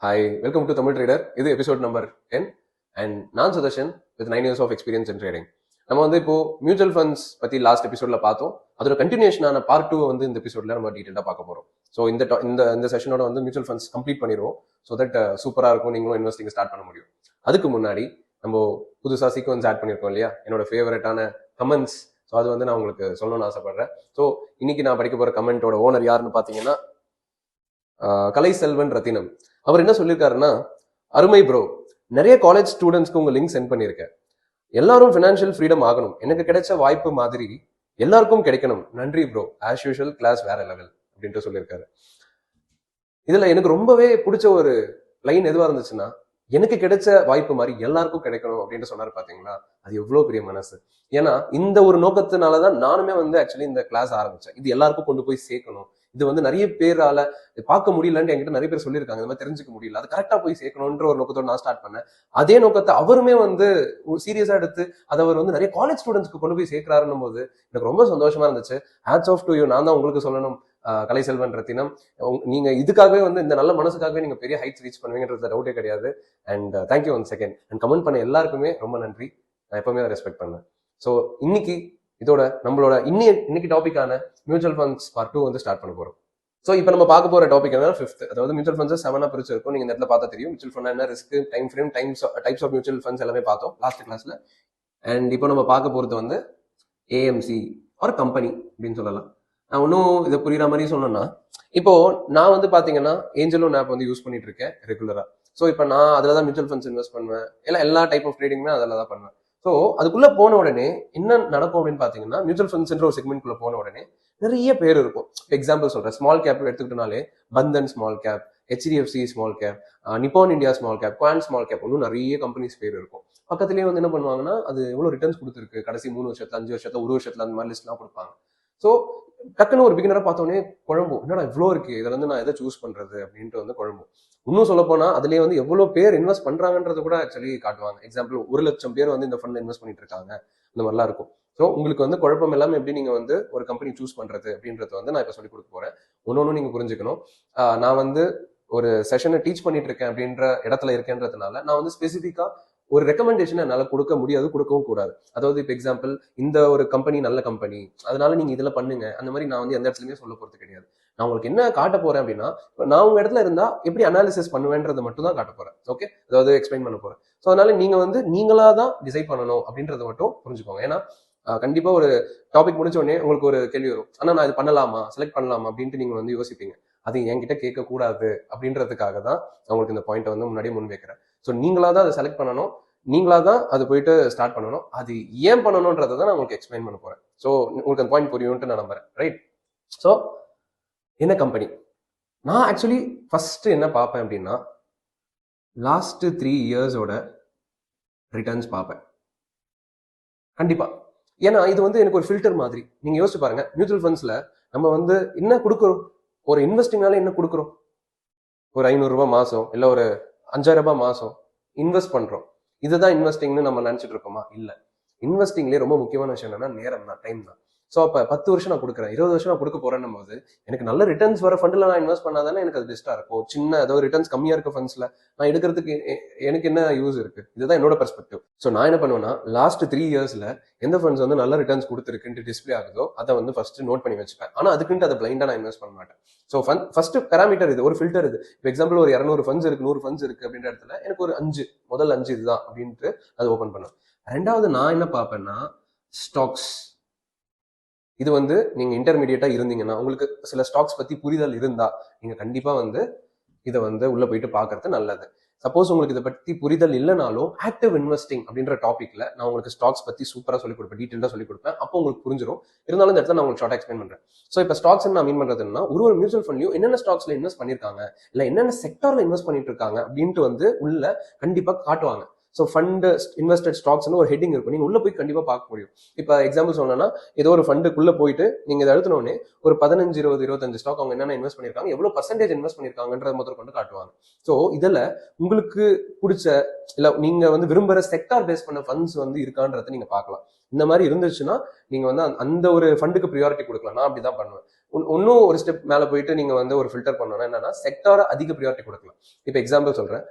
Hi, welcome to Tamil Trader. இது episode number 10 and நான் Sudarshan with 9 years of experience in trading. நம்ம வந்து இப்போ மியூச்சுவல் ஃபண்ட்ஸ் பத்தி லாஸ்ட் எபிசோட்ல பார்த்தோம். அதோட கண்டினியூஷனான பார்ட் 2 வந்து இந்த எபிசோட்ல நம்ம டீடைலா பார்க்க போறோம். ஸோ இந்த செஷனோட வந்து மியூச்சுவல் ஃபண்ட்ஸ் கம்ப்ளீட் பண்ணிடுவோம். ஸோ தட் சூப்பரா இருக்கும், நீங்களும் இன்வெஸ்டிங் ஸ்டார்ட் பண்ண முடியும். அதுக்கு முன்னாடி நம்ம புதுசாக சீக்வன்ஸ் ஆட் பண்ணியிருக்கோம் இல்லையா, என்னோட ஃபேவரட்டான கமெண்ட்ஸ். ஸோ அது வந்து நான் உங்களுக்கு சொல்லணும்னு ஆசைப்படுறேன். ஸோ இன்னைக்கு நான் படிக்க போற கமெண்டோட ஓனர் யாருன்னு பார்த்தீங்கன்னா கலை செல்வன் ரத்தினம். அவர் என்ன சொல்லியிருக்காருன்னா, அருமை ப்ரோ, நிறைய காலேஜ் ஸ்டூடெண்ட்ஸ்க்கு உங்க லிங்க் சென்ட் பண்ணியிருக்கேன். எல்லாரும் ஃபினான்ஷியல் ஃப்ரீடம் ஆகணும், எனக்கு கிடைச்ச வாய்ப்பு மாதிரி எல்லாருக்கும் கிடைக்கணும், நன்றி ப்ரோ, ஆஸ் யூஷுவல் கிளாஸ் வேற லெவல் அப்படின்ட்டு சொல்லியிருக்காரு. இதுல எனக்கு ரொம்பவே பிடிச்ச ஒரு லைன் எதுவா இருந்துச்சுன்னா, எனக்கு கிடைச்ச வாய்ப்பு மாதிரி எல்லாருக்கும் கிடைக்கணும் அப்படின்ட்டு சொன்னாரு. பாத்தீங்களா, அது எவ்வளவு பெரிய மனசு. ஏன்னா இந்த ஒரு நோக்கத்தினாலதான் நானுமே வந்து ஆக்சுவலி இந்த கிளாஸ் ஆரம்பிச்சேன். இது எல்லாருக்கும் கொண்டு போய் சேர்க்கணும். இது வந்து நிறைய பேரால பார்க்க முடியலன்னு என்கிட்ட நிறைய பேர் சொல்லியிருக்காங்க, இந்த மாதிரி தெரிஞ்சுக்க முடியல, அது கரெக்டா போய் சேர்க்கணும்ன்ற ஒரு நோக்கத்தோட நான் ஸ்டார்ட் பண்ணேன். அதே நோக்கத்தை அவருமே வந்து சீரியஸா எடுத்து அதை அவர் வந்து நிறைய காலேஜ் ஸ்டூடெண்ட்ஸ்க்கு கொண்டு போய் சேர்க்கிறாருன்னும் போது எனக்கு ரொம்ப சந்தோஷமா இருந்துச்சு. Hats off to you. நான் தான் உங்களுக்கு சொல்லணும், கலை செல்வன் ரத்தினம், நீங்க இதுக்காகவே வந்து இந்த நல்ல மனசுக்காகவே நீங்க பெரிய ஹைட்ஸ் ரீச் பண்ணுவீங்கன்றது டவுட்டே கிடையாது. And thank you one second. And comment பண்ண எல்லாருக்குமே ரொம்ப நன்றி. நான் எப்பவுமே அதை ரெஸ்பெக்ட் பண்ணேன். ஸோ இன்னைக்கு இதோட நம்மளோட இன்னைக்கு டாபிக்கான மியூச்சுவல் ஃபண்ட்ஸ் பார்ட் 2 வந்து ஸ்டார்ட் பண்ண போறோம். ஸோ இப்போ நம்ம பார்க்க போற டாபிக் என்ன, 5th. அதாவது மியூச்சுவல் ஃபண்ட்ஸ் 7 பிரிச்சிருக்கும். நீங்க இந்த இடத்துல பார்த்தா தெரியும் மியூச்சுவல் ஃபண்ட் என்ன, risk, time frame, types of mutual funds எல்லாமே பார்த்தோம் லாஸ்ட் கிளாஸ்ல. அண்ட் இப்போ நம்ம பார்க்க போறது வந்து ஏஎம்சி ஒரு கம்பெனி அப்படின்னு சொல்லலாம். நான் இன்னும் இதை புரியுற மாதிரி சொல்லணும்னா, இப்போ நான் வந்து பாத்தீங்கன்னா ஏஞ்சலோ ஆப் வந்து யூஸ் பண்ணிட்டு இருக்கேன் ரெகுலரா. ஸோ இப்போ நான் அதில் தான் மியூச்சுவல் ஃபண்ட்ஸ் இன்வெஸ்ட் பண்ணுவேன். எல்லா டைப் ஆஃப் ட்ரேடிங்குமே அதில் தான் பண்ணுவேன். ஸோ அதுக்குள்ள போன உடனே என்ன நடக்கும் அப்படின்னு பாத்தீங்கன்னா, மியூச்சுவல் ஃபண்ட்ஸ்ன்ற ஒரு செக்மெண்ட்குள்ள போன உடனே நிறைய பேர் இருக்கும். எக்ஸாம்பிள் சொல்றேன், ஸ்மால் கேப் எடுத்துக்கிட்டனாலே Bandhan small cap, HDFC small cap, Nippon India small cap, Quant small cap, இன்னும் நிறைய கம்பெனிஸ் பேர் இருக்கும். பக்கத்துலேயே வந்து என்ன பண்ணுவாங்கன்னா, அது எவ்வளவு ரிட்டர்ன்ஸ் கொடுத்துருக்கு கடைசி 3 வருஷத்துல, 5 வருஷத்துல, 1 வருஷத்துல, அந்த மாதிரி லிஸ்ட்லாம் கொடுப்பாங்க. ஸோ டக்குன்னு ஒரு பிகினரா பார்த்தோன்னே குழம்பும், என்னடா இவ்வளோ இருக்கு, இதுல இருந்து நான் எதை சூஸ் பண்றது அப்படின்ட்டு வந்து குழம்பும். இன்னும் சொல்ல போனா அதுலயே வந்து எவ்வளவு பேர் இன்வெஸ்ட் பண்றாங்கன்றது கூட ஆக்சுவலி காட்டுவாங்க. எக்ஸாம்பிள் 1,00,000 பேர் வந்து இந்த ஃபண்ட்ல இன்வெஸ்ட் பண்ணிட்டு இருக்காங்க, இந்த மாதிரிலாம் இருக்கும். ஸோ உங்களுக்கு வந்து குழப்பம் எல்லாமே எப்படி நீங்க வந்து ஒரு கம்பெனி சூஸ் பண்றது அப்படின்றத வந்து நான் இப்ப சொல்லி கொடுக்க போறேன். ஒன்னொன்னு நீங்க புரிஞ்சுக்கணும். நான் வந்து ஒரு செஷனை டீச் பண்ணிட்டு இருக்கேன் அப்படின்ற இடத்துல இருக்கேன்றதுனால நான் வந்து ஸ்பெசிஃபிக்கா ஒரு ரெக்கமெண்டேஷன் என்னால கொடுக்க முடியாது, கொடுக்கவும் கூடாது. அதாவது இப்போ எக்ஸாம்பிள், இந்த ஒரு கம்பெனி நல்ல கம்பெனி, அதனால நீங்க இதுல பண்ணுங்க, அந்த மாதிரி நான் வந்து எந்த இடத்துலயுமே சொல்ல போறது கிடையாது. நான் உங்களுக்கு என்ன காட்ட போறேன் அப்படின்னா, நான் உங்க இடத்துல இருந்தா எப்படி அனாலிசிஸ் பண்ணுவேன்றதை மட்டும் தான் காட்ட போறேன். ஓகே, அதாவது எக்ஸ்பிளைன் பண்ண போறேன். ஸோ அதனால நீங்க வந்து நீங்களா தான் டிசைட் பண்ணணும் அப்படின்றத மட்டும் புரிஞ்சுக்கோங்க. ஏன்னா கண்டிப்பா ஒரு டாபிக் முடிச்ச உடனே உங்களுக்கு ஒரு கேள்வி வரும், ஆனா நான் இது பண்ணலாமா, செலக்ட் பண்ணலாமா அப்படின்ட்டு நீங்க வந்து யோசிப்பீங்க. அது என்கிட்ட கேட்க கூடாது அப்படின்றதுக்காக தான் உங்களுக்கு இந்த பாயிண்ட்டை வந்து முன்னாடியே முன் வைக்கிறேன். ஸோ நீங்களா தான் அதை செலக்ட் பண்ணணும், நீங்களா தான் அது போயிட்டு ஸ்டார்ட் பண்ணணும். அது ஏன் பண்ணணும்ன்றதை தான் நான் உங்களுக்கு எக்ஸ்பிளைன் பண்ண போறேன். ஸோ உங்களுக்கு அந்த பாயிண்ட் புரியும்ட்டு நான் நம்புறேன். ரைட். ஸோ என்ன கம்பெனி, நான் ஆக்சுவலி ஃபர்ஸ்ட் என்ன பார்ப்பேன் அப்படின்னா, லாஸ்ட் 3 இயர்ஸோட ரிட்டர்ன்ஸ் பார்ப்பேன் கண்டிப்பா. ஏன்னா இது வந்து எனக்கு ஒரு ஃபில்டர் மாதிரி. நீங்க யோசிச்சு பாருங்க, மியூச்சுவல் ஃபண்ட்ஸ்ல நம்ம வந்து என்ன கொடுக்குறோம், ஒரு இன்வெஸ்டிங்னால என்ன கொடுக்குறோம், ஒரு 500 ரூபாய் மாசம், இல்ல ஒரு 5000 ரூபாய் மாசம் இன்வெஸ்ட் பண்றோம். இதுதான் இன்வெஸ்டிங்னு நம்ம நினைச்சிட்டு இருக்கோமா? இல்ல. இன்வெஸ்டிங்லேயே ரொம்ப முக்கியமான விஷயம் என்னன்னா நேரம் தான், டைம் தான். ஸோ அப்போ 10 வருஷம் நான் கொடுக்குறேன், 20 வருஷம் நான் கொடுக்க போறேன்னும் போது எனக்கு நல்ல ரிட்டர்ன்ஸ் வர ஃபண்டில் நான் இன்வெஸ்ட் பண்ணாதானே எனக்கு அது பெஸ்ட்டாக இருக்கும். சின்ன ஏதாவது ரிட்டர்ன்ஸ் கம்மியா இருக்க ஃபண்ட்ஸ்ல நான் எடுக்கிறதுக்கு எனக்கு என்ன யூஸ் இருக்கு? இதுதான் என்னோட பெர்ஸ்பெக்டிவ். ஸோ நான் என்ன பண்ணுவேன்னா, லாஸ்ட் 3 இயர்ஸ்ல எந்த ஃபண்ட்ஸ் வந்து நல்ல ரிட்டர்ன்ஸ் கொடுத்துருக்குன்ட்டு டிஸ்பிளே ஆகுதோ அதை வந்து ஃபர்ஸ்ட் நோட் பண்ணி வச்சுப்பேன். ஆனா அதுக்குன்ட்டு அதை பிளைண்டா நான் இன்வெஸ்ட் பண்ண மாட்டேன். ஸோ ஃபர்ஸ்ட் பேராமீட்டர் இது, ஒரு ஃபில்டர் இது. இப்போ எக்ஸாம்பிள் ஒரு 200 ஃபண்ட்ஸ் இருக்கு, 100 ஃபண்ட்ஸ் இருக்கு அப்படின்ற இடத்துல எனக்கு ஒரு 5, முதல் 5 இதுதான் அப்படின்ட்டு அதை ஓப்பன் பண்ணுவேன். ரெண்டாவது நான் என்ன பார்ப்பேன்னா, ஸ்டாக்ஸ். இது வந்து நீங்க இன்டர்மீடியட்டா இருந்தீங்கன்னா, உங்களுக்கு சில ஸ்டாக்ஸ் பத்தி புரிதல் இருந்தா நீங்க கண்டிப்பா வந்து இதை வந்து உள்ள போயிட்டு பாக்குறது நல்லது. சப்போஸ் உங்களுக்கு இதை பத்தி புரிதல் இல்லைனாலும், ஆக்டிவ் இன்வெஸ்டிங் அப்படின்ற டாபிக்ல நான் உங்களுக்கு ஸ்டாக்ஸ் பத்தி சூப்பரா சொல்லி கொடுப்பேன், டீட்டெயிலா சொல்லி கொடுப்பேன். அப்போ உங்களுக்கு புரிஞ்சிடும். இருந்தாலும் இந்த இடத்துல நான் உங்களுக்கு ஷார்ட் எக்ஸ்பிளைன் பண்றேன். ஸோ இப்போ ஸ்டாக்ஸ் நான் மீன் பண்றதுன்னா, ஒரு மியூச்சுவல் ஃபண்ட்லயும் என்னென்ன ஸ்டாக்ஸ்ல இன்வெஸ்ட் பண்ணிருக்காங்க, இல்ல என்னென்ன செக்டார்ல இன்வெஸ்ட் பண்ணிட்டு இருக்காங்க அப்படின்ட்டு வந்து உள்ள கண்டிப்பா காட்டுவாங்க. ஸோ ஃபண்டு இன்வெஸ்டட் ஸ்டாக்ஸ்னு ஒரு ஹெட்டிங் இருக்கும், நீங்கள் உள்ள போய் கண்டிப்பாக பார்க்க முடியும். இப்போ எக்ஸாம்பிள் சொன்னோன்னா, ஏதோ ஒரு ஃபண்டுக்குள்ளே போயிட்டு நீங்கள் இதை அழுத்தினோடனே ஒரு 15, 20, 25 ஸ்டாக் அவங்க என்னென்ன இன்வெஸ்ட் பண்ணியிருக்காங்க, எவ்வளோ பர்சன்டேஜ் இன்வெஸ்ட் பண்ணியிருக்காங்கன்றத முதல் கொண்டு காட்டுவாங்க. ஸோ இதில் உங்களுக்கு பிடிச்ச இல்லை நீங்கள் வந்து விரும்புகிற செக்டார் பேஸ் பண்ண ஃபண்ட்ஸ் வந்து இருக்கான்றதை நீங்கள் பார்க்கலாம். இந்த மாதிரி இருந்துச்சுன்னா நீங்கள் வந்து அந்த ஒரு ஃபண்டுக்கு ப்ரியாரிட்டி கொடுக்கலாம். நான் அப்படி தான் பண்ணுவேன். இன்னும் ஒரு ஸ்டெப் மேலே போயிட்டு நீங்கள் வந்து ஒரு ஃபில்டர் பண்ணணும். என்னன்னா செக்டாரை அதிக ப்ரியாரிட்டி கொடுக்கலாம். இப்போ எக்ஸாம்பிள் சொல்கிறேன்,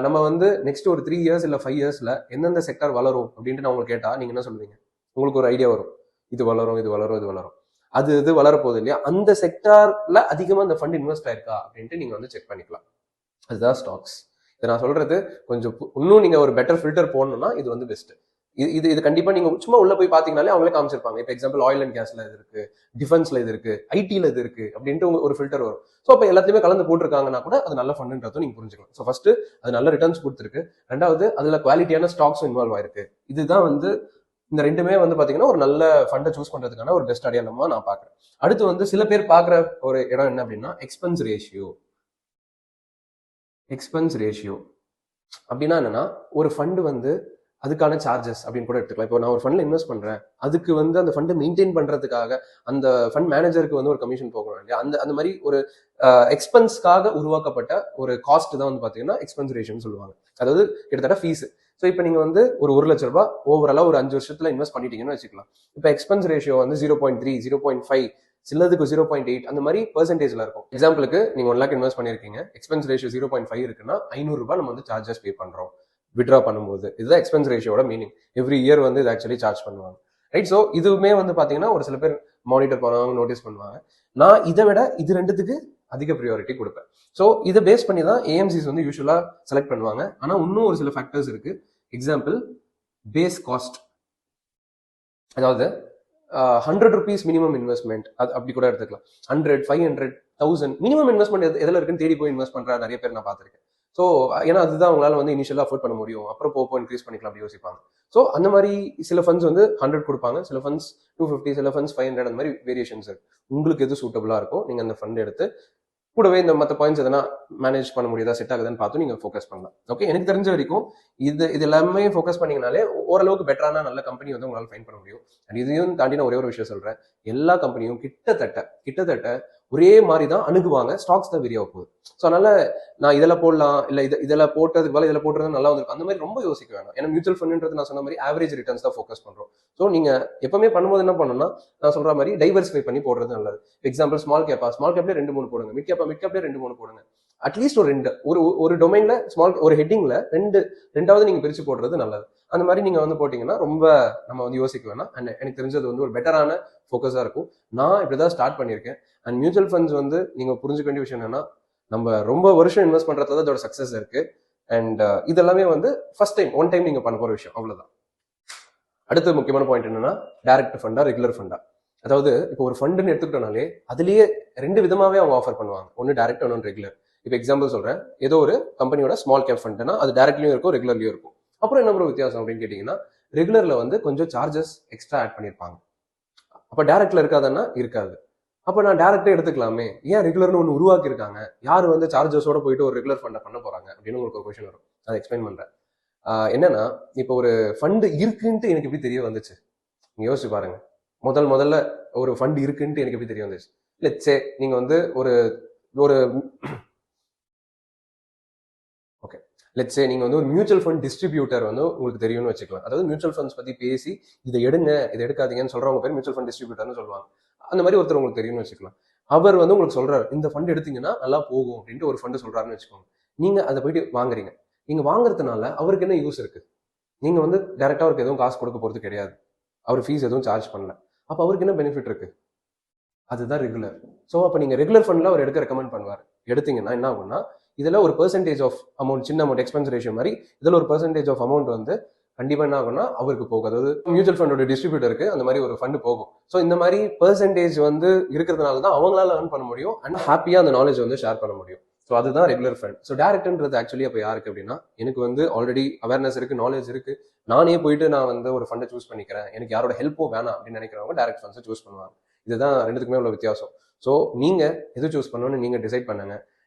நம்ம வந்து நெக்ஸ்ட் ஒரு 3 இயர்ஸ் இல்லை 5 இயர்ஸ்ல எந்தெந்த செக்டார் வளரும் அப்படின்ட்டு நான் உங்களுக்கு கேட்டால் நீங்கள் என்ன சொல்லுவீங்க? உங்களுக்கு ஒரு ஐடியா வரும், இது வளரும், இது வளரும், இது வளரும், அது இது வளரப்போகுது இல்லையா? அந்த செக்டார்ல அதிகமாக அந்த ஃபண்ட் இன்வெஸ்ட் ஆயிருக்கா அப்படின்ட்டு நீங்கள் வந்து செக் பண்ணிக்கலாம். அதுதான் ஸ்டாக்ஸ். இதை நான் சொல்றது கொஞ்சம் இன்னும் நீங்கள் ஒரு பெட்டர் ஃபில்டர் போடணும்னா இது வந்து பெஸ்ட். இது கண்டிப்பா நீங்க சும்மா உள்ள போய் பாத்தீங்கன்னாலே அவங்களே காமிச்சிருப்பாங்க. இப்போ எக்ஸாம்பிள் ஆயில் அண்ட் கேஸ்ல இது இருக்கு, டிஃபென்ஸ்ல இது இருக்கு, ஐடில இது இருக்கு அப்படின்ட்டு ஒரு ஃபில்டர் வரும். ஸோ அப்போ எல்லாத்தையுமே கலந்து போட்டிருக்காங்கன்னா கூட அது நல்ல ஃபண்டுன்றதும் நீங்க புரிஞ்சுக்கலாம். ஸோ ஃபர்ஸ்ட் அது நல்ல ரிட்டர்ன்ஸ் கொடுத்துருக்கு, ரெண்டாவது அதுல குவாலிட்டியான ஸ்டாக்ஸும் இன்வால்வ் ஆயிருக்கு. இதுதான் வந்து இந்த ரெண்டுமே வந்து பாத்தீங்கன்னா ஒரு நல்ல ஃபண்டை சூஸ் பண்றதுக்கான ஒரு பெஸ்ட் அடையாளமா நான் பாக்குறேன். அடுத்து வந்து சில பேர் பாக்குற ஒரு இடம் என்ன அப்படின்னா எக்ஸ்பென்ஸ் ரேஷியோ. எக்ஸ்பென்ஸ் ரேஷியோ அப்படின்னா என்னன்னா, ஒரு ஃபண்டு வந்து அதுக்கான சார்ஜஸ் அப்படின்னு கூட எடுத்துக்கலாம். இப்போ நான் ஒரு ஃபண்ட்ல இன்வெஸ்ட் பண்றேன், அதுக்கு வந்து அந்த ஃபண்டை மெயின்டைன் பண்றதுக்காக அந்த ஃபண்ட் மேனேஜருக்கு வந்து ஒரு கமிஷன் போகணும் இல்லையா? அந்த மாதிரி ஒரு எக்ஸ்பென்ஸ்க்காக உருவாக்கப்பட்ட ஒரு காஸ்ட் தான் வந்து பாத்தீங்கன்னா எக்ஸ்பென்ஸ் ரேஷியோன்னு சொல்லுவாங்க. அதாவது கிட்டத்தட்ட ஃபீஸ். ஸோ இப்போ நீங்க வந்து ஒரு 1 லட்ச ரூபாய் ஓவராலா ஒரு 5 வருஷத்துல இன்வெஸ்ட் பண்ணிட்டீங்கன்னு வச்சுக்கலாம். இப்போ எக்ஸ்பென்ஸ் ரேஷியோ வந்து 0.3, 0.5, சிலதுக்கு 0.8 அந்த மாதிரி பெர்சன்டேஜ்ல இருக்கும். எக்ஸாம்பிளுக்கு நீங்க 1 லேக் இன்வெஸ்ட் பண்ணிருக்கீங்க, எக்ஸ்பென்ஸ் ரேஷியோ 0.5 இருக்குன்னா 500 ரூபாய் நம்ம வந்து சார்ஜஸ் பே பண்றோம் வித்ட்ரா பண்ணும்போது. இதுதான் எக்ஸ்பென்ஸ் ரேஷியோட மீனிங். எவ்ரி இயர் வந்து இது ஆக்சுவலி சார்ஜ் பண்ணுவாங்க, ரைட்? ஸோ இதுவுமே வந்து பாத்தீங்கன்னா ஒரு சில பேர் மானிட்டர் பண்ணுவாங்க, நோட்டீஸ் பண்ணுவாங்க. நான் இதை விட இது ரெண்டுத்துக்கு அதிக ப்ரியாரிட்டி கொடுப்பேன். ஸோ இதை பேஸ் பண்ணி தான் ஏஎம்சிஸ் வந்து யூஸ்வலா செலக்ட் பண்ணுவாங்க. ஆனா இன்னும் ஒரு சில ஃபேக்டர்ஸ் இருக்கு. எக்ஸாம்பிள் பேஸ் காஸ்ட், அதாவது 100 rupees மினிமம் இன்வெஸ்ட்மெண்ட், அது அப்படி கூட எடுத்துக்கலாம். 100, 500, 1000 மினிமம் இன்வெஸ்ட்மெண்ட் எதில் இருக்குன்னு தேடி போய் இன்வெஸ்ட் பண்ற நிறைய பேர் நான் பார்த்துருக்கேன். ஸோ ஏன்னா அதுதான் அவங்களால வந்து இனிஷியலாக அஃபோர்ட் பண்ண முடியும், அப்புறம் போக இன்க்ரீஸ் பண்ணிக்கலாம் அப்படி யோசிப்பாங்க. ஸோ அந்த மாதிரி சில ஃபண்ட்ஸ் வந்து 100 கொடுப்பாங்க, சில ஃபண்ட்ஸ் 250, சில ஃபண்ட்ஸ் 500, அந்த மாதிரி வேரியேஷன்ஸ் இருக்கு. உங்களுக்கு எது சூட்டபிளா இருக்கும் நீங்க அந்த ஃபண்ட் எடுத்து கூடவே இந்த மற்ற பாயிண்ட்ஸ் எதனா மேனேஜ் பண்ண முடியுதா, செட் ஆகுதுன்னு பார்த்து நீங்க ஃபோக்கஸ் பண்ணலாம். ஓகே, எனக்கு தெரிஞ்ச வரைக்கும் இது எல்லாமே ஃபோக்கஸ் பண்ணீங்கனாலே ஓரளவுக்கு பெட்டரான நல்ல கம்பெனி வந்து உங்களால் ஃபைன் பண்ண முடியும். அண்ட் இதையும் தாண்டி நான் ஒரே ஒரு விஷயம் சொல்றேன், எல்லா கம்பெனியும் கிட்டத்தட்ட ஒரே மாதிரி தான் அணுகுவாங்க, ஸ்டாக்ஸ் தான் வெறியா போகுது. ஸோ அதனால நான் இதில் போடலாம், இல்லை இதில் போட்டதுக்கு பதில் இதில் போட்டுறது நல்லா வந்திருக்கும் அந்த மாதிரி ரொம்ப யோசிக்க வேணாம். ஏன்னா மியூச்சுவல் ஃபண்டுன்றது நான் சொன்ன மாதிரி ஆவரேஜ் ரிட்டர்ன்ஸ் தான் ஃபோக்கஸ் பண்றோம். ஸோ நீங்க எப்பவுமே பண்ணும்போது என்ன பண்ணணும்னா, நான் சொல்ற மாதிரி டைவர்சிஃபை பண்ணி போடுறது நல்லது. எக்ஸாம்பிள் ஸ்மால் கேப்ல 2-3 போடுங்க, மிட் கேப்ல 2-3 போடுங்க. அட்லீஸ்ட் ஒரு டொமைன்ல ஒரு ஹெட்டிங்ல ரெண்டாவது நீங்க பிரிச்சு போடுறது நல்லது. அந்த மாதிரி நீங்க வந்து போட்டீங்கன்னா ரொம்ப நம்ம வந்து யோசிக்க வேணாம். அண்ட் எனக்கு தெரிஞ்சது வந்து ஒரு பெட்டரான ஃபோக்கஸா இருக்கும். நான் இப்படிதான் ஸ்டார்ட் பண்ணியிருக்கேன். அண்ட் மியூச்சுவல் ஃபண்ட்ஸ் வந்து நீங்க புரிஞ்சுக்க வேண்டிய விஷயம் என்னன்னா, நம்ம ரொம்ப வருஷம் இன்வெஸ்ட் பண்றதுல தான் அதோட சக்சஸ் இருக்கு. அண்ட் இதெல்லாமே வந்து ஃபர்ஸ்ட் டைம் ஒன் டைம் நீங்க பண்ண போற விஷயம், அவ்வளவுதான். அடுத்த முக்கியமான பாயிண்ட் என்னன்னா, டைரக்ட் ஃபண்டா ரெகுலர் ஃபண்டா. அதாவது இப்போ ஒரு ஃபண்டுன்னு எடுத்துக்கிட்டோம்னாலே அதுலயே 2 விதமாவே அவங்க ஆஃபர் பண்ணுவாங்க, ஒன்னு டைரக்ட், ஒன்னு ரெகுலர். இப்போ எக்ஸாம்பிள் சொல்றேன், ஏதோ ஒரு கம்பெனியோட ஸ்மால் கேப் ஃபண்ட்னா அது டைரக்ட்லயும் இருக்கும், ரெகுலர்லயும் இருக்கும். அப்புறம் என்ன ஒரு வித்தியாசம் அப்படின்னு கேட்டீங்கன்னா, ரெகுலர்ல வந்து கொஞ்சம் சார்ஜஸ் எக்ஸ்ட்ரா ஆட் பண்ணிருப்பாங்க. அப்ப டைரக்ட்ல இருக்காதுன்னா இருக்காது. அப்ப நான் டைரக்டா எடுத்துக்கலாமே, ஏன் ரெகுலர்னு ஒன்று உருவாக்கி இருக்காங்க, யார் வந்து சார்ஜஸோட போயிட்டு ஒரு ரெகுலர் ஃபண்டை பண்ண போறாங்க அப்படின்னு உங்களுக்கு ஒரு கொஸ்டின் வரும். அதை எக்ஸ்பிளைன் பண்றேன். என்னன்னா, இப்போ ஒரு ஃபண்டு இருக்குன்ட்டு எனக்கு எப்படி தெரிய வந்துச்சு, நீங்க யோசிச்சு பாருங்க. முதல்ல ஒரு ஃபண்ட் இருக்குன்ட்டு எனக்கு எப்படி தெரிய வந்துச்சு? லெட்ஸ் சே நீங்க வந்து ஒரு லெட்ஸ் சே நீங்க வந்து ஒரு மியூச்சுவல் ஃபண்ட் டிஸ்ட்ரிபியூட்டர் வந்து உங்களுக்கு தெரியும்னு வச்சுக்கலாம். அதாவது மியூச்சுவல் ஃபண்ட்ஸ் பத்தி பேசி இதை எடுங்க, இதை எடுக்காதீங்கன்னு சொல்றவங்க பேர் மியூச்சுவல் ஃபண்ட் டிஸ்ட்ரிபியூட்டர்னு சொல்லுவாங்க. அந்த மாதிரி ஒருத்தர் உங்களுக்கு தெரியும்னு வச்சுக்கலாம். அவர் வந்து உங்களுக்கு சொல்றாரு, இந்த ஃபண்ட் எடுத்தீங்கன்னா நல்லா போகும் அப்படின்ட்டு ஒரு ஃபண்ட் சொல்றாருன்னு வச்சுக்கோங்க. நீங்க அதை போயிட்டு வாங்குறீங்க. நீங்க வாங்குறதுனால அவருக்கு என்ன யூஸ் இருக்கு? நீங்க வந்து டைரக்டா அவருக்கு எதுவும் காசு கொடுக்க போறது கிடையாது, அவர் ஃபீஸ் எதுவும் சார்ஜ் பண்ணல. அப்ப அவருக்கு என்ன பெனிஃபிட் இருக்கு? அதுதான் ரெகுலர். ஸோ அப்ப நீங்க ரெகுலர் ஃபண்ட்ல அவர் எடுக்க ரெக்கமெண்ட் பண்ணுவார். எடுத்தீங்கன்னா என்ன ஆகும்னா, இதுல ஒரு பெர்சன்டேஜ் ஆஃப் அமௌண்ட், சின்ன அமௌண்ட், எக்ஸ்பென்ஸ் ரேஷியோ மாதிரி இதுல ஒரு பெர்சன்டேஜ் ஆஃப் அமௌண்ட் வந்து கண்டிப்பா என்ன ஆகும்னா அவருக்கு போகும். அதாவது மியூச்சுவல் ஃபண்டோட டிஸ்ட்ரிபியூட்டருக்கு அந்த மாதிரி ஒரு ஃபண்ட் போகும். ஸோ இந்த மாதிரி பெர்சன்டேஜ் வந்து இருக்கிறதுனால தான் அவங்களால ஏர்ன் பண்ண முடியும் அண்ட் ஹாப்பியா அந்த நாலேஜ் வந்து ஷேர் பண்ண முடியும். ஸோ அதுதான் ரெகுலர் ஃபண்ட். ஸோ டைரக்ட்ன்றது ஆக்சுவலி அப்போ யாருக்கு அப்படின்னா, எனக்கு வந்து ஆல்ரெடி அவேர்னஸ் இருக்கு, நாலேஜ் இருக்கு, நானே போயிட்டு நான் வந்து ஒரு ஃபண்டை சூஸ் பண்ணிக்கிறேன், எனக்கு யாரோட ஹெல்ப்பும் வேணாம் அப்படின்னு நினைக்கிறவங்க டைரக்ட் ஃபண்ட்ஸை சூஸ் பண்ணுவாங்க. இதுதான் ரெண்டுத்துக்குமே உள்ள வித்தியாசம். ஸோ நீங்க எது சூஸ் பண்ணணும்னு நீங்க டிசைட் பண்ணுங்க.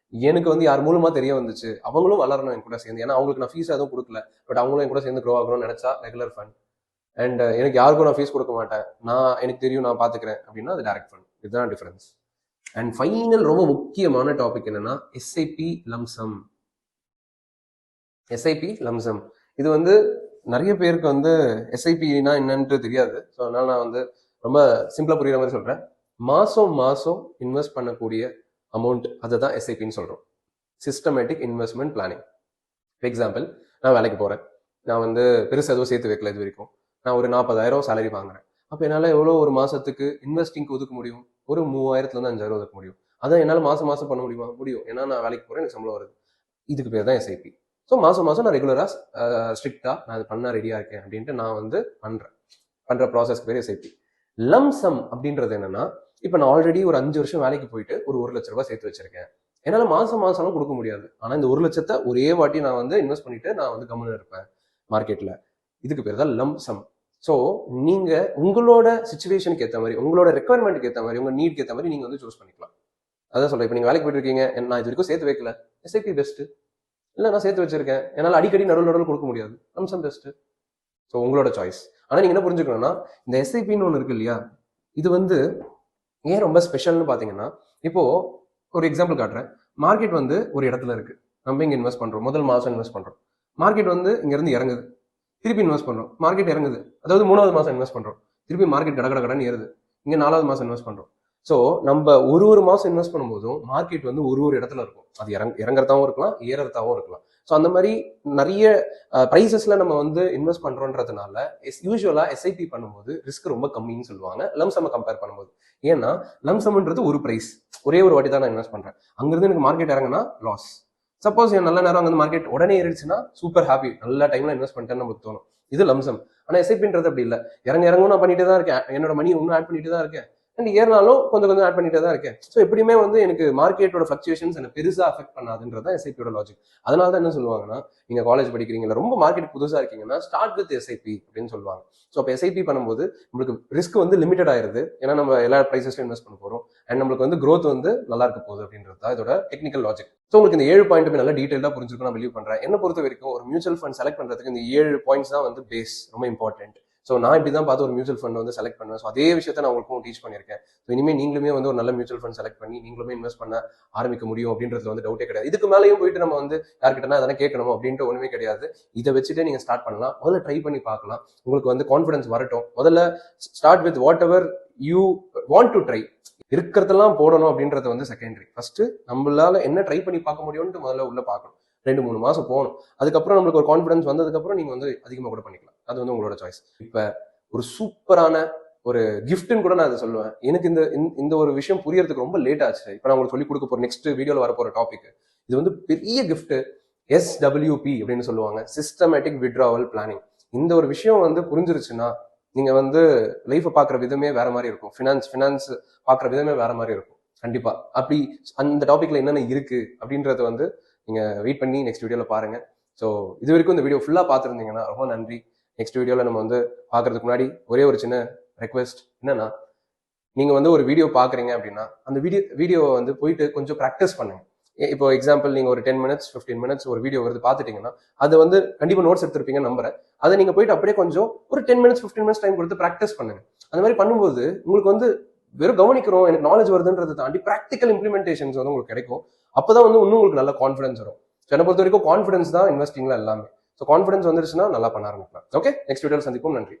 எனக்கு வந்து யார் மூலமா தெரிய வந்துச்சு, அவங்களும் வளரணும் என் கூட சேர்ந்து. ஏன்னா அவங்களுக்கு நான் ஃபீஸ் எதுவும் கொடுக்கல, பட் அவங்களும் என் கூட சேர்ந்து க்ரோ ஆகணும்னு நினைச்சா ரெகுலர் ஃபண்ட். அண்ட் எனக்கு யாருக்கும் நான் ஃபீஸ் கொடுக்க மாட்டேன், எனக்கு தெரியும், நான் பாத்துக்கிறேன் அப்படின்னா அது டைரக்ட் ஃபண்ட். இதுதான் டிஃபரன்ஸ். அண்ட் ஃபைனல் ரொம்ப முக்கியமான டாபிக் என்னன்னா எஸ்ஐபி லம்சம். எஸ்ஐபி லம்சம் இது வந்து நிறைய பேருக்கு வந்து எஸ்ஐபினா என்னன்ட்டு தெரியாது. ஸோ அதனால நான் வந்து ரொம்ப சிம்பிளா புரியுற மாதிரி சொல்றேன். மாசம் மாசம் இன்வெஸ்ட் பண்ணக்கூடிய அமௌண்ட், அதை தான் எஸ்ஐபின்னு சொல்றோம், systematic investment planning. For example, நான் வேலைக்கு போறேன், நான் வந்து பெருசு எதுவும் சேர்த்து வைக்கல இது வரைக்கும், நான் ஒரு 40,000 சேலரி வாங்குறேன். அப்போ என்னால் எவ்வளோ ஒரு மாசத்துக்கு இன்வெஸ்டிங்க்கு ஒதுக்க முடியும்? ஒரு 3,000லேருந்து 5,000 ஒதுக்க முடியும். அதான் என்னால் மாசம் மாசம் பண்ண முடியுமா? முடியும். ஏன்னா நான் வேலைக்கு போறேன், எனக்கு சம்பளம் வருது. இதுக்கு பேர் தான் எஸ்ஐபி. ஸோ மாசம் மாசம் நான் ரெகுலராக ஸ்ட்ரிக்டா நான் அது பண்ண ரெடியா இருக்கேன் அப்படின்ட்டு நான் வந்து பண்ற ப்ராசஸ்க்கு பேர் எஸ்ஐபி. லம்சம் அப்படின்றது என்னன்னா, இப்போ நான் ஆல்ரெடி ஒரு 5 வருஷம் வேலைக்கு போயிட்டு ஒரு 1 லட்ச ரூபாய் சேர்த்து வச்சிருக்கேன். என்னால் மாசம் மாசம் கொடுக்க முடியாது. ஆனால் இந்த 1 லட்சத்தை ஒரே வாட்டி நான் வந்து இன்வெஸ்ட் பண்ணிட்டு நான் வந்து கம்முன்னு இருப்பேன் மார்க்கெட்ல. இதுக்கு பேர் தான் லம்சம். ஸோ நீங்க உங்களோட சிச்சுவேஷனுக்கு ஏற்ற மாதிரி, உங்களோட ரெக்குவயர்மெண்ட்டுக்கு ஏற்ற மாதிரி, உங்க நீட்க்கு ஏற்ற மாதிரி நீங்க வந்து சூஸ் பண்ணிக்கலாம். அதான் சொல்றேன். இப்போ நீங்க வேலைக்கு போயிட்டு இருக்கீங்க, நான் இது வரைக்கும் சேர்த்து வைக்கல, எஸ்ஐபி பெஸ்ட். இல்லை நான் சேர்த்து வச்சிருக்கேன், என்னால் அடிக்கடி நடுவில் கொடுக்க முடியாது, லம்சம் பெஸ்ட். ஸோ உங்களோட சாய்ஸ். ஆனால் நீங்க என்ன புரிஞ்சுக்கணும்னா, இந்த எஸ்ஐபின்னு ஒன்று இருக்கு இல்லையா, இது வந்து ஏன் ரொம்ப ஸ்பெஷல்னு பார்த்தீங்கன்னா, இப்போ ஒரு எக்ஸாம்பிள் காட்டுறேன். மார்க்கெட் வந்து ஒரு இடத்துல இருக்கு, நம்ம இங்கே இன்வெஸ்ட் பண்றோம், முதல் மாசம் இன்வெஸ்ட் பண்றோம், மார்க்கெட் வந்து இருந்து இறங்குது, திருப்பி இன்வெஸ்ட் பண்றோம், மார்க்கெட் இறங்குது, அதாவது 3வது மாசம் இன்வெஸ்ட் பண்றோம், திருப்பி மார்க்கெட் கடன்னு ஏறுது, இங்க 4வது மாசம் இன்வெஸ்ட் பண்றோம். ஸோ நம்ம ஒரு மாசம் இன்வெஸ்ட் பண்ணும்போதும் மார்க்கெட் வந்து ஒரு இடத்துல இருக்கும். அது இறங்குறதாவும் இருக்கலாம், ஏறதாவும் இருக்கலாம். ஸோ அந்த மாதிரி நிறைய ப்ரைசஸ்ல நம்ம வந்து இன்வெஸ்ட் பண்றோன்றதுனால யூஸ்வலா எஸ்ஐபி பண்ணும்போது ரிஸ்க் ரொம்ப கம்மின்னு சொல்லுவாங்க லம்சம் கம்பேர் பண்ணும்போது. ஏன்னா லம்சம்ன்றது ஒரு பிரைஸ், ஒரே ஒரு வாட்டி தான் நான் இன்வெஸ்ட் பண்றேன். அங்கிருந்து எனக்கு மார்க்கெட் இறங்குனா லாஸ். சப்போஸ் என் நல்ல நேரம் அங்கே மார்க்கெட் உடனே ஏறிடுச்சுன்னா சூப்பர் ஹாப்பி, நல்ல டைம்ல இன்வெஸ்ட் பண்ணிட்டேன்னு நமக்கு தோணும். இது லம்சம். ஆனா எஸ்ஐபின்றது அப்படி இல்லை. இறங்கும் நான் பண்ணிட்டே தான் இருக்கேன், என்னோட மணி இன்னும் ஆட் பண்ணிட்டு தான் இருக்கேன், அண்ட் ஏறினாலும் கொஞ்சம் ஆட் பண்ணிட்டே தான் இருக்கேன். ஸோ எப்படியுமே வந்து எனக்கு மார்க்கெட்டோட ஃபிளக்சுவேஷன்ஸ் எனக்கு பெருசா அஃபெக்ட் பண்ணாதுன்றது எஸ்ஐபியோட லாஜிக். அதனால தான் என்ன சொல்லுவாங்கன்னா, நீங்க காலேஜ் படிக்கிறீங்க, ரொம்ப மார்க்கெட் புதுசா இருக்கீங்கன்னா ஸ்டார்ட் வித் எஸ்ஐபி அப்படின்னு சொல்லுவாங்க. ஸோ அப்போ எஸ்ஐபி பண்ணும்போது நம்மளுக்கு ரிஸ்க் வந்து லிமிடெட் ஆயிருது, ஏன்னா நம்ம எல்லா ப்ரைசஸ்லையும் இன்வெஸ்ட் பண்ண போறோம், அண்ட் நம்மளுக்கு வந்து growth வந்து நல்லா இருக்க போகுது அப்படின்றது தான் இதோட டெக்னிக்கல் லாஜிக். ஸோ உங்களுக்கு இந்த 7 பாயிண்ட்டுமே நல்லா டீடைலா புரிஞ்சிருக்கும் நான் பிலீவ் பண்றேன். என்ன பொறுத்த வரைக்கும் ஒரு மியூச்சுவல் ஃபண்ட் செலக்ட் பண்றதுக்கு இந்த 7 பாயிண்ட்ஸ் தான் வந்து பேஸ், ரொம்ப இம்பார்ட்டன்ட். ஸோ நான் இப்படி தான் பார்த்து ஒரு மியூச்சுவல் ஃபண்ட் வந்து செலக்ட் பண்ணுவேன். ஸோ அதே விஷயத்தை நான் உங்களுக்கும் டீச் பண்ணியிருக்கேன். ஸோ இனிமேல் நீங்களுமே வந்து ஒரு நல்ல மியூச்சுவல் ஃபண்ட் செலக்ட் பண்ணி நீங்களுமே இன்வெஸ்ட் பண்ண ஆரம்பிக்க முடியும் அப்படின்றதுல வந்து டவுட்டே கிடையாது. இதுக்கு மேலேயும் போயிட்டு நம்ம வந்து யார்கிட்டனா அதெல்லாம் கேட்கணும் அப்படின்ட்டு ஒண்ணுமே கிடையாது. இதை வச்சுட்டே நீங்க ஸ்டார்ட் பண்ணலாம். முதல்ல ட்ரை பண்ணி பார்க்கலாம், உங்களுக்கு வந்து கான்ஃபிடன்ஸ் வரட்டும். முதல்ல start with what ever you want to try. இருக்கிறதெல்லாம் போடணும் அப்படின்றது வந்து செகண்டரி. ஃபர்ஸ்ட் நம்மளால என்ன ட்ரை பண்ணி பார்க்க முடியும்னு முதல்ல உள்ள பார்க்கணும். 2-3 மாசம் போகணும். அதுக்கப்புறம் நம்மளுக்கு ஒரு கான்ஃபிடன்ஸ் வந்ததுக்கப்புறம் நீங்க வந்து அதிகமாக கூட பண்ணிக்கலாம். அது வந்து உங்களோட சாய்ஸ். இப்ப ஒரு சூப்பரான ஒரு கிஃப்ட்னு கூட நான் அதை சொல்லுவேன். எனக்கு இந்த ஒரு விஷயம் புரியறதுக்கு ரொம்ப லேட் ஆச்சு. இப்ப நான் உங்களுக்கு சொல்லி கொடுக்க போற நெக்ஸ்ட் வீடியோல வரப்போற டாபிக் இது வந்து பெரிய கிஃப்ட். SWP அப்படின்னு சொல்லுவாங்க, சிஸ்டமேட்டிக் வித்ட்ராவல் பிளானிங். இந்த ஒரு விஷயம் வந்து புரிஞ்சிருச்சுன்னா நீங்க வந்து லைஃப் பாக்குற விதமே வேற மாதிரி இருக்கும், ஃபினான்ஸ் பாக்குற விதமே வேற மாதிரி இருக்கும். கண்டிப்பா அப்படி அந்த டாபிக்ல என்னென்ன இருக்கு அப்படின்றத வந்து நீங்க வெயிட் பண்ணி நெக்ஸ்ட் வீடியோல பாருங்க. ஸோ இது வரைக்கும் இந்த வீடியோ ஃபுல்லா பார்த்துருந்தீங்கன்னா ரொம்ப நன்றி. நெக்ஸ்ட் வீடியோல நம்ம வந்து பாக்குறதுக்கு முன்னாடி ஒரே ஒரு சின்ன ரெக்வெஸ்ட் என்னன்னா, நீங்க வந்து ஒரு வீடியோ பாக்குறீங்க அப்படின்னா அந்த வீடியோவை வந்து போயிட்டு கொஞ்சம் ப்ராக்டிஸ் பண்ணுங்க. இப்போ எக்ஸாம்பிள் நீங்க ஒரு 10 minutes 15 minutes ஒரு வீடியோ வருது பார்த்துட்டீங்கன்னா அது வந்து கண்டிப்பா நோட்ஸ் எடுத்திருப்பீங்கன்னு நம்புறேன். அதை நீங்க போயிட்டு அப்படியே கொஞ்சம் ஒரு 10 minutes 15 minutes டைம் கொடுத்து ப்ராக்டிஸ் பண்ணுங்க. அந்த மாதிரி பண்ணும்போது உங்களுக்கு வந்து வெறும் கவனிக்கிறோம் எனக்கு நாலேஜ் வருதுன்றதை தாண்டி ப்ராக்டிக்கல் இம்ப்ளிமெண்டேஷன்ஸ் வந்து உங்களுக்கு கிடைக்கும். அப்பதான் வந்து இன்னும் உங்களுக்கு நல்ல கான்ஃபிடன்ஸ் வரும். என்னை பொறுத்த வரைக்கும் கான்ஃபிடன்ஸ் தான் இன்வெஸ்டிங்ல எல்லாமே. ஸோ கான்ஃபிடன்ஸ் வந்துருச்சுன்னா நல்லா பண்ண ஆரம்பிக்கலாம். ஓகே, நெக்ஸ்ட் வீடியோவில் சந்திப்போம். நன்றி.